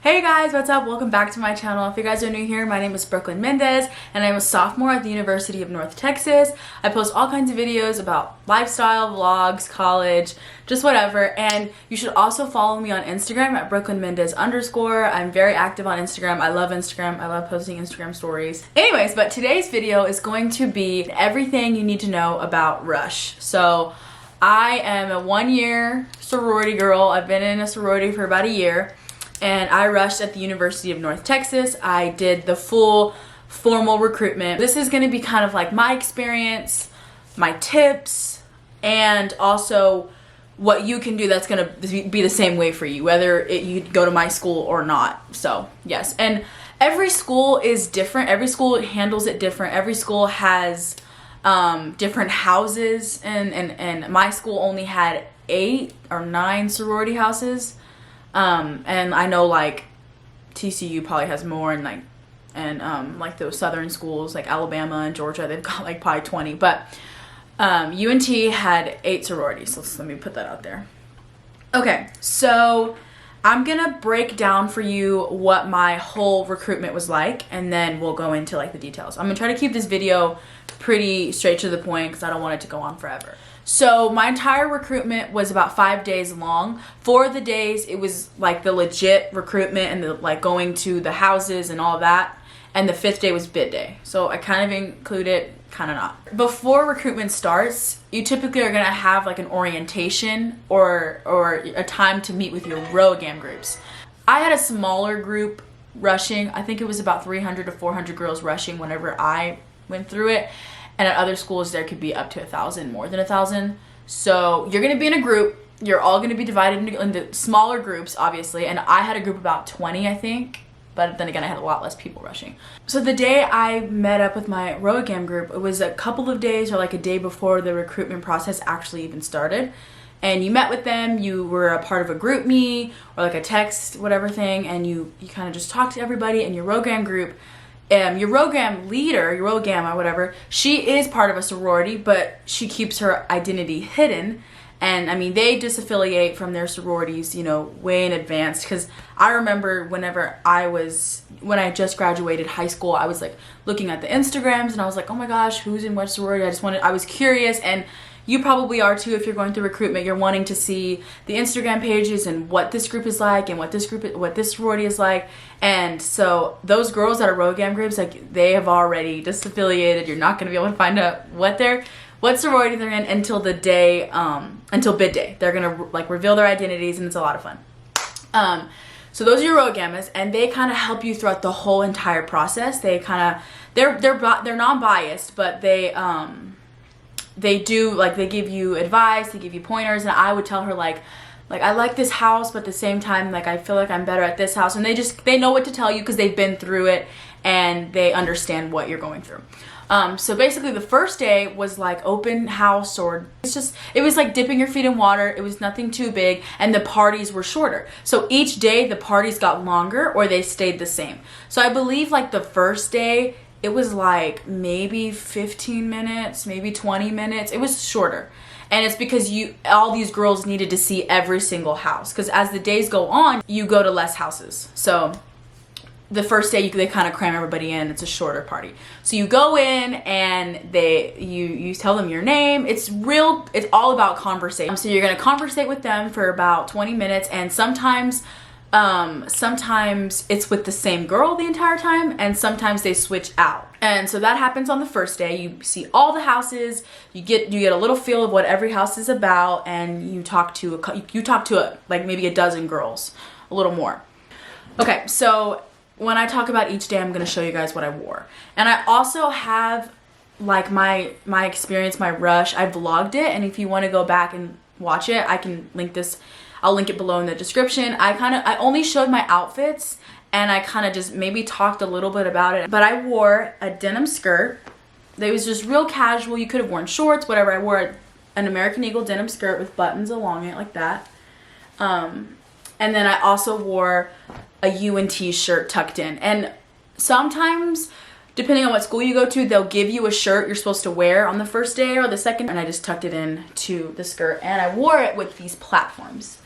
Hey guys, what's up? Welcome back to my channel. If you guys are new here, my name is Brooklyn Mendez and I'm a sophomore at the University of North Texas. I post all kinds of videos about lifestyle, vlogs, college, just whatever. And you should also follow me on Instagram at BrooklynMendez_. I'm very active on Instagram. I love Instagram. I love posting Instagram stories. Anyways, but today's video is going to be everything you need to know about Rush. So I am a 1-year sorority girl. I've been in a sorority for about a year. And I rushed at the University of North Texas. I did the full formal recruitment. This is gonna be kind of like my experience, my tips, and also what you can do that's gonna be the same way for you, whether you go to my school or not. So yes, and every school is different. Every school handles it different. Every school has different houses, and my school only had 8 or 9 sorority houses. And I know like TCU probably has more, and like those southern schools like Alabama and Georgia, they've got like probably 20, but UNT had 8 sororities. So let me put that out there. Okay, so I'm gonna break down for you what my whole recruitment was like, and then we'll go into like the details. I'm gonna try to keep this video pretty straight to the point because I don't want it to go on forever. So my entire recruitment was about 5 days long. 4 of the days it was like the legit recruitment and the like going to the houses and all that, and the 5th day was bid day. So I kind of include it, kind of not. Before recruitment starts, you typically are gonna have like an orientation or a time to meet with your ROGAM groups. I had a smaller group rushing. I think it was about 300 to 400 girls rushing whenever I went through it. And at other schools, there could be up to 1,000, more than 1,000. So you're gonna be in a group. You're all gonna be divided into smaller groups, obviously. And I had a group of about 20, I think. But then again, I had a lot less people rushing. So the day I met up with my ROGAM group, it was a couple of days or like a day before the recruitment process actually even started. And you met with them, you were a part of a group me or like a text, whatever thing. And you kind of just talked to everybody in your ROGAM group. Your ROGAM leader, your ROGAM or whatever, she is part of a sorority, but she keeps her identity hidden. And I mean, they disaffiliate from their sororities, you know, way in advance. Because I remember when I just graduated high school, I was like looking at the Instagrams and I was like, oh my gosh, who's in what sorority? I was curious, and you probably are too. If you're going through recruitment, you're wanting to see the Instagram pages and what this group is like and what this sorority is like. And so those girls that are ROGAM groups, like, they have already disaffiliated. You're not going to be able to find out what sorority they're in until the day, until bid day. They're going to like reveal their identities, and it's a lot of fun. So those are your ROGAMers, and they kind of help you throughout the whole entire process. They kind of, they're non-biased, but they do, like, they give you advice, they give you pointers, and I would tell her like I like this house, but at the same time, like, I feel like I'm better at this house. And they know what to tell you because they've been through it and they understand what you're going through. So basically the first day was like open house, or it was like dipping your feet in water. It was nothing too big, and the parties were shorter. So each day the parties got longer or they stayed the same. So I believe like the first day, it was like maybe 15 minutes, maybe 20 minutes. It was shorter. And it's because all these girls needed to see every single house. Because as the days go on, you go to less houses. So the first day, they kind of cram everybody in. It's a shorter party. So you go in and you tell them your name. It's all about conversation. So you're going to conversate with them for about 20 minutes. And sometimes it's with the same girl the entire time, and sometimes they switch out. And so that happens on the first day. You see all the houses, you get a little feel of what every house is about, and you talk to like maybe a dozen girls, a little more. Okay, so when I talk about each day, I'm going to show you guys what I wore. And I also have like my experience, my rush. I vlogged it, and if you want to go back and watch it, I can link this. I'll link it below in the description. I only showed my outfits, and I kind of just maybe talked a little bit about it. But I wore a denim skirt. It was just real casual. You could have worn shorts, whatever. I wore an American Eagle denim skirt with buttons along it like that. And then I also wore a UNT shirt tucked in. And sometimes, depending on what school you go to, they'll give you a shirt you're supposed to wear on the first day or the second. And I just tucked it in to the skirt, and I wore it with these platforms.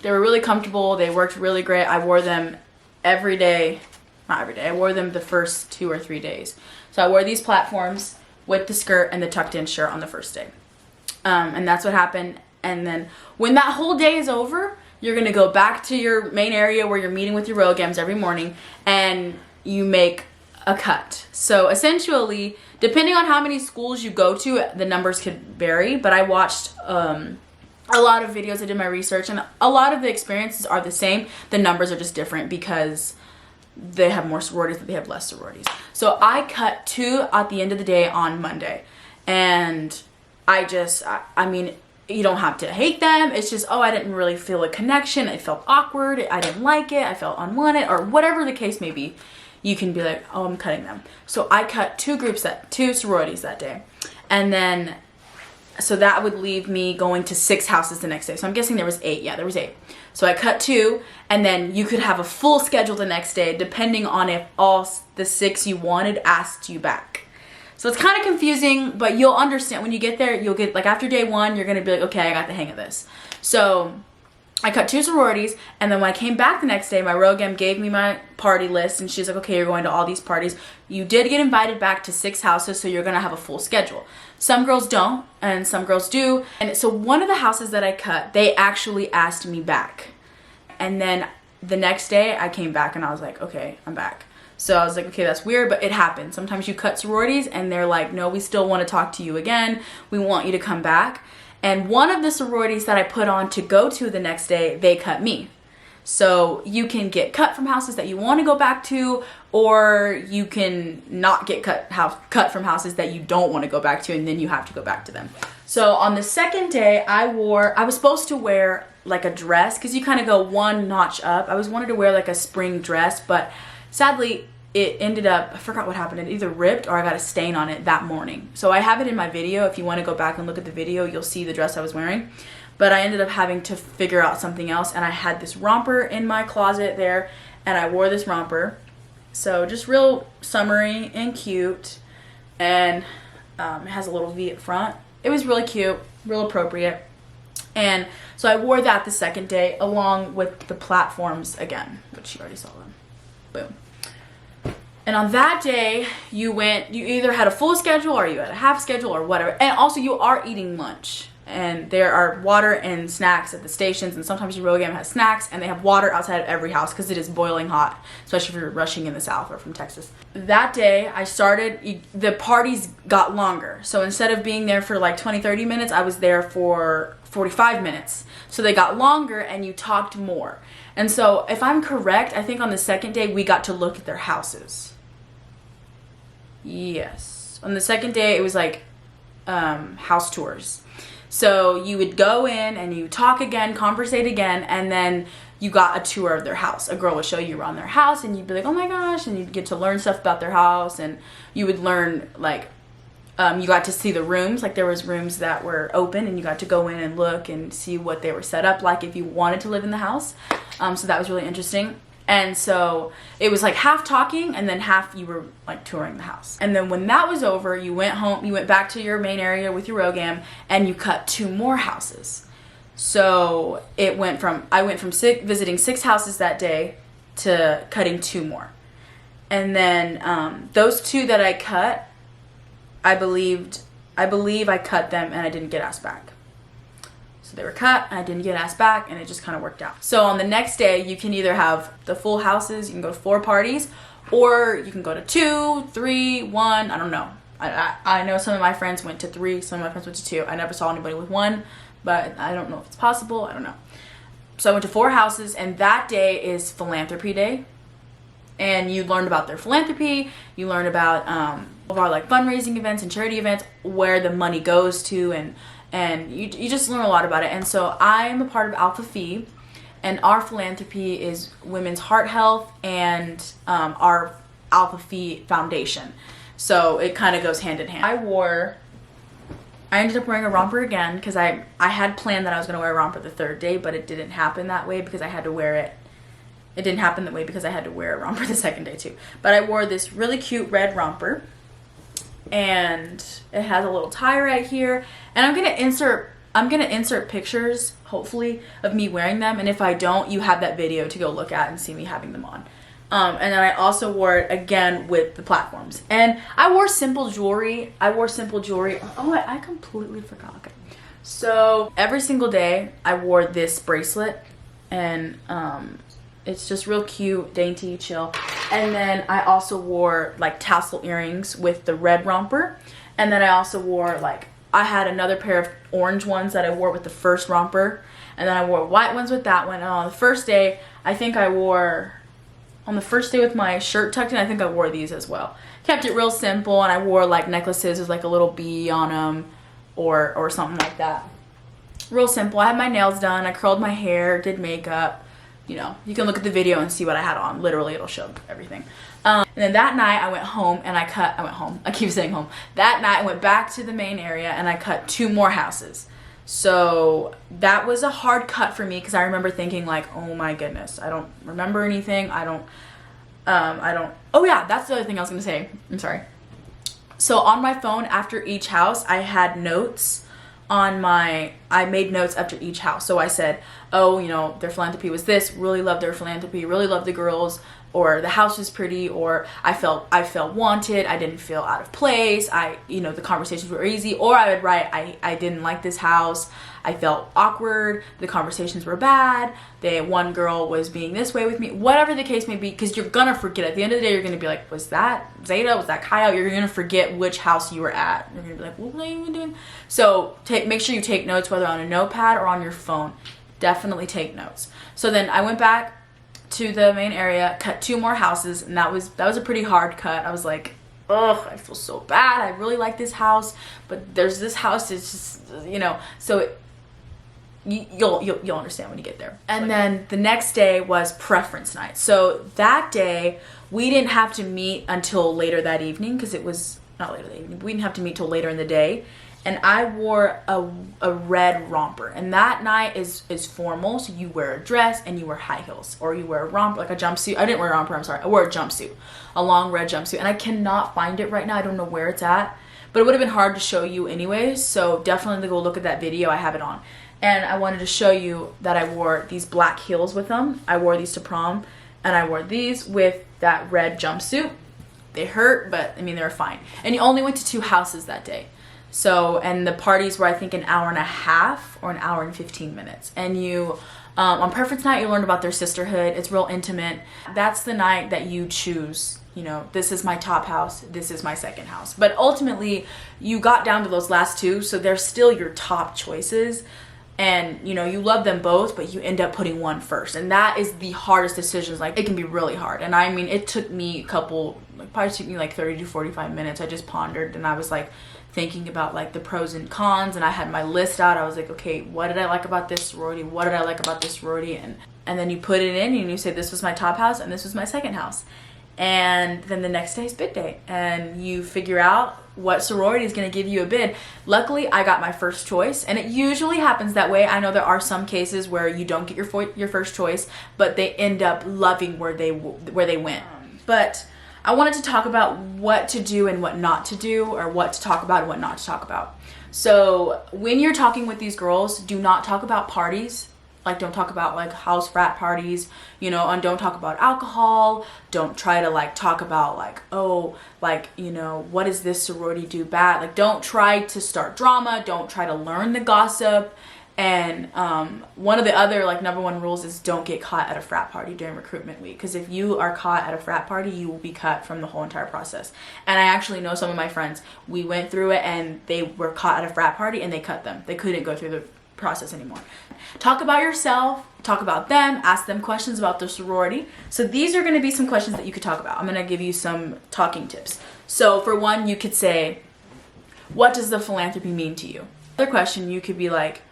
They were really comfortable. They worked really great. I wore them every day. Not every day. I wore them the first 2 or 3 days. So I wore these platforms with the skirt and the tucked in shirt on the first day. And that's what happened. And then when that whole day is over, you're going to go back to your main area where you're meeting with your ROGAMs every morning, and you make a cut. So essentially, depending on how many schools you go to, the numbers could vary, but I watched a lot of videos. I did my research, and a lot of the experiences are the same. The numbers are just different because they have more sororities, but they have less sororities. So I cut 2 at the end of the day on Monday, and I mean, you don't have to hate them. It's just, oh, I didn't really feel a connection. It felt awkward. I didn't like it. I felt unwanted, or whatever the case may be. You can be like, oh, I'm cutting them. So I cut 2 sororities that day. And then, so that would leave me going to 6 houses the next day. So I'm guessing there was 8. Yeah, there was 8. So I cut 2, and then you could have a full schedule the next day, depending on if all the 6 you wanted asked you back. So it's kind of confusing, but you'll understand when you get there. You'll get, like, after day 1, you're going to be like, okay, I got the hang of this. So I cut 2 sororities, and then when I came back the next day, my ROGAM gave me my party list, and she's like, okay, you're going to all these parties. You did get invited back to 6 houses, so you're going to have a full schedule. Some girls don't, and some girls do. And so one of the houses that I cut, they actually asked me back. And then the next day, I came back, and I was like, okay, I'm back. So I was like, okay, that's weird, but it happens. Sometimes you cut sororities, and they're like, no, we still want to talk to you again. We want you to come back. And one of the sororities that I put on to go to the next day, they cut me. So you can get cut from houses that you want to go back to, or you can not get cut from houses that you don't want to go back to, and then you have to go back to them. So on the second day, I was supposed to wear like a dress, because you kind of go one notch up. I wanted to wear like a spring dress, but sadly, it ended up, I forgot what happened. It either ripped or I got a stain on it that morning. So I have it in my video. If you want to go back and look at the video, you'll see the dress I was wearing. But I ended up having to figure out something else. And I had this romper in my closet there, and I wore this romper. So just real summery and cute. And it has a little V at front. It was really cute, real appropriate. And so I wore that the second day along with the platforms again, which you already saw them. Boom. And on that day, you either had a full schedule or you had a half schedule or whatever. And also you are eating lunch. And there are water and snacks at the stations. And sometimes your ROGAM has snacks, and they have water outside of every house because it is boiling hot, especially if you're rushing in the South or from Texas. That day, the parties got longer. So instead of being there for like 20, 30 minutes, I was there for 45 minutes. So they got longer, and you talked more. And so if I'm correct, I think on the second day, we got to look at their houses. Yes. On the second day, it was like house tours. So you would go in and you talk again, conversate again, and then you got a tour of their house. A girl would show you around their house, and you'd be like, oh my gosh, and you'd get to learn stuff about their house, and you would learn, like, you got to see the rooms. Like, there was rooms that were open, and you got to go in and look and see what they were set up like if you wanted to live in the house. So that was really interesting. And so it was like half talking, and then half you were like touring the house. And then when that was over, you went home, you went back to your main area with your ROGAM, and you cut 2 more houses. So I went from visiting 6 houses that day to cutting 2 more. And then those 2 that I cut, I believe I cut them and I didn't get asked back. So they were cut, and I didn't get asked back, and it just kind of worked out. So on the next day, you can either have the full houses, you can go to 4 parties, or you can go to 2, 3, 1, I don't know. I know some of my friends went to 3, some of my friends went to 2. I never saw anybody with 1, but I don't know if it's possible, I don't know. So I went to 4 houses, and that day is Philanthropy Day. And you learned about their philanthropy, you learned about all of our like fundraising events and charity events, where the money goes to, and you just learn a lot about it. And so I'm a part of Alpha Phi, and our philanthropy is women's heart health and our Alpha Phi Foundation. So it kind of goes hand in hand. I ended up wearing a romper again because I had planned that I was going to wear a romper the 3rd day, but it didn't happen that way because I had to wear it. It didn't happen that way because I had to wear a romper the 2nd day too. But I wore this really cute red romper, and it has a little tie right here. And I'm going to insert I'm gonna insert pictures, hopefully, of me wearing them, and if I don't, you have that video to go look at and see me having them on. And then I also wore it again with the platforms. And I wore simple jewelry. Oh, I completely forgot. Okay. So every single day I wore this bracelet, and it's just real cute, dainty, chill. And then I also wore like tassel earrings with the red romper. And then I also wore like, I had another pair of orange ones that I wore with the first romper. And then I wore white ones with that one. And on the first day, I think I wore, on the first day with my shirt tucked in, I think I wore these as well. Kept it real simple, and I wore like necklaces with like a little bee on them or something like that. Real simple. I had my nails done, I curled my hair, did makeup. You know, you can look at the video and see what I had on. Literally, it'll show everything. And then that night I went home and I keep saying home. That night I went back to the main area and I cut 2 more houses. So that was a hard cut for me because I remember thinking like, oh my goodness, I don't remember anything. Oh yeah, that's the other thing I was gonna say. I'm sorry. So on my phone after each house, I had notes I made notes after each house. So I said, oh, you know, their philanthropy was this, really loved their philanthropy, really loved the girls, or the house was pretty, or I felt wanted, I didn't feel out of place, the conversations were easy, or I would write, I didn't like this house, I felt awkward, the conversations were bad, one girl was being this way with me, whatever the case may be, because you're gonna forget. At the end of the day, you're gonna be like, was that Zeta, was that Kyle? You're gonna forget which house you were at. You're gonna be like, what were they even doing? So make sure you take notes, whether on a notepad or on your phone. Definitely take notes. So then I went back to the main area, cut 2 more houses, and that was a pretty hard cut. I was like, ugh, I feel so bad. I really like this house, but there's this house, it's just, so you'll understand when you get there. And then the next day was preference night. So that day we didn't have to meet until later that evening, because it was not later that evening. We didn't have to meet till later in the day. And I wore a red romper, and that night is formal, so you wear a dress and you wear high heels, or you wear a romper, like a jumpsuit. I didn't wear a romper, I'm sorry. I wore a jumpsuit, a long red jumpsuit, and I cannot find it right now. I don't know where it's at, but it would have been hard to show you anyways, so definitely go look at that video. I have it on. And I wanted to show you that I wore these black heels with them. I wore these to prom, and I wore these with that red jumpsuit. They hurt, but I mean, they were fine. And you only went to 2 houses that day. So, and the parties were, I think, an hour and a half or an hour and 15 minutes. And you, on preference night, you learned about their sisterhood. It's real intimate. That's the night that you choose, this is my top house, this is my second house. But ultimately, you got down to those last 2, so they're still your top choices. And, you love them both, but you end up putting one first. And that is the hardest decisions. Like, it can be really hard. And I mean, it took me probably took me like 30 to 45 minutes. I just pondered, and I was like, thinking about like the pros and cons, and I had my list out. I was like, okay, what did I like about this sorority? What did I like about this sorority? And then you put it in and you say, this was my top house and this was my second house. And then the next day is bid day, and you figure out what sorority is going to give you a bid. Luckily, I got my first choice, and it usually happens that way. I know there are some cases where you don't get your first choice, but they end up loving where they went. But I wanted to talk about what to do and what not to do, or what to talk about and what not to talk about. So when you're talking with these girls, do not talk about parties. Like, don't talk about like house frat parties, and don't talk about alcohol. Don't try to like talk about like, oh, like, what does this sorority do bad? Like, don't try to start drama. Don't try to learn the gossip. And one of the other like #1 rules is don't get caught at a frat party during recruitment week, because if you are caught at a frat party, you will be cut from the whole entire process. And I actually know some of my friends, we went through it and they were caught at a frat party and they cut them. They couldn't go through the process anymore. Talk about yourself, talk about them, ask them questions about their sorority. So these are going to be some questions that you could talk about. I'm going to give you some talking tips. So for one, you could say, what does the philanthropy mean to you? Another question, you could be like,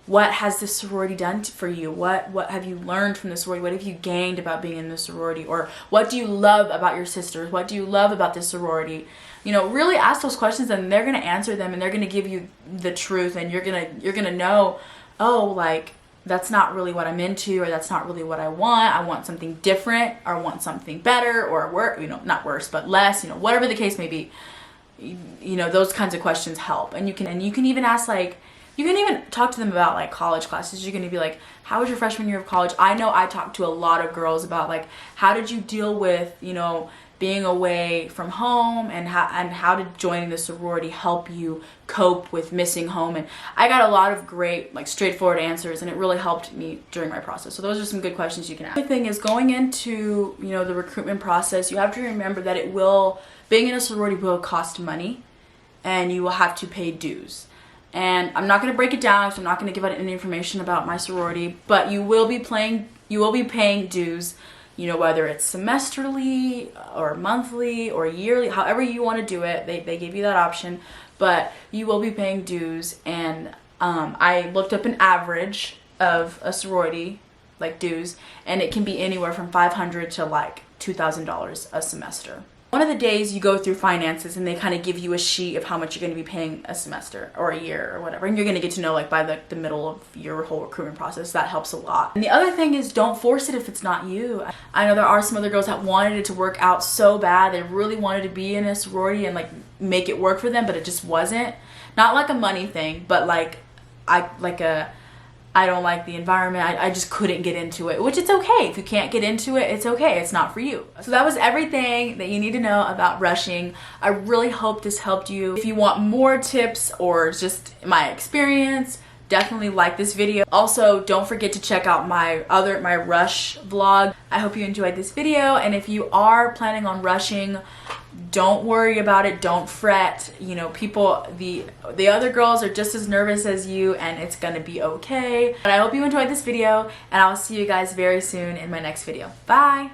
what has this sorority done for you? What have you learned from the sorority? What have you gained about being in the sorority? Or what do you love about your sisters? What do you love about this sorority? Really ask those questions, and they're going to answer them, and they're going to give you the truth, and you're going to know, oh, like, that's not really what I'm into, or that's not really what I want. I want something different, or I want something better, or not worse, but less, whatever the case may be. Those kinds of questions help. And you can even ask like, You can even talk to them about like college classes. You're going to be like, how was your freshman year of college? I know I talked to a lot of girls about like, how did you deal with, you know, being away from home, and how did joining the sorority help you cope with missing home? And I got a lot of great, like, straightforward answers, and it really helped me during my process. So those are some good questions you can ask. The thing is, going into, you know, the recruitment process, you have to remember that being in a sorority will cost money, and you will have to pay dues. And I'm not going to break it down, so I'm not going to give out any information about my sorority, but you will be paying dues. You know, whether it's semesterly or monthly or yearly, however you want to do it, they give you that option, but you will be paying dues. And I looked up an average of a sorority, like dues, and it can be anywhere from $500 to like $2,000 a semester. One of the days you go through finances, and they kind of give you a sheet of how much you're going to be paying a semester or a year or whatever, and you're going to get to know like by the middle of your whole recruitment process. That helps a lot. And the other thing is, don't force it if it's not you. I know there are some other girls that wanted it to work out so bad. They really wanted to be in a sorority and like make it work for them, but it just wasn't. Not like a money thing, but like I don't like the environment. I just couldn't get into it, which it's okay. If you can't get into it, it's okay. It's not for you. So that was everything that you need to know about rushing. I really hope this helped you. If you want more tips or just my experience, definitely like this video. Also, don't forget to check out my rush vlog. I hope you enjoyed this video, and if you are planning on rushing, don't worry about it. Don't fret. You know, the other girls are just as nervous as you, and it's gonna be okay. But I hope you enjoyed this video, and I'll see you guys very soon in my next video. Bye!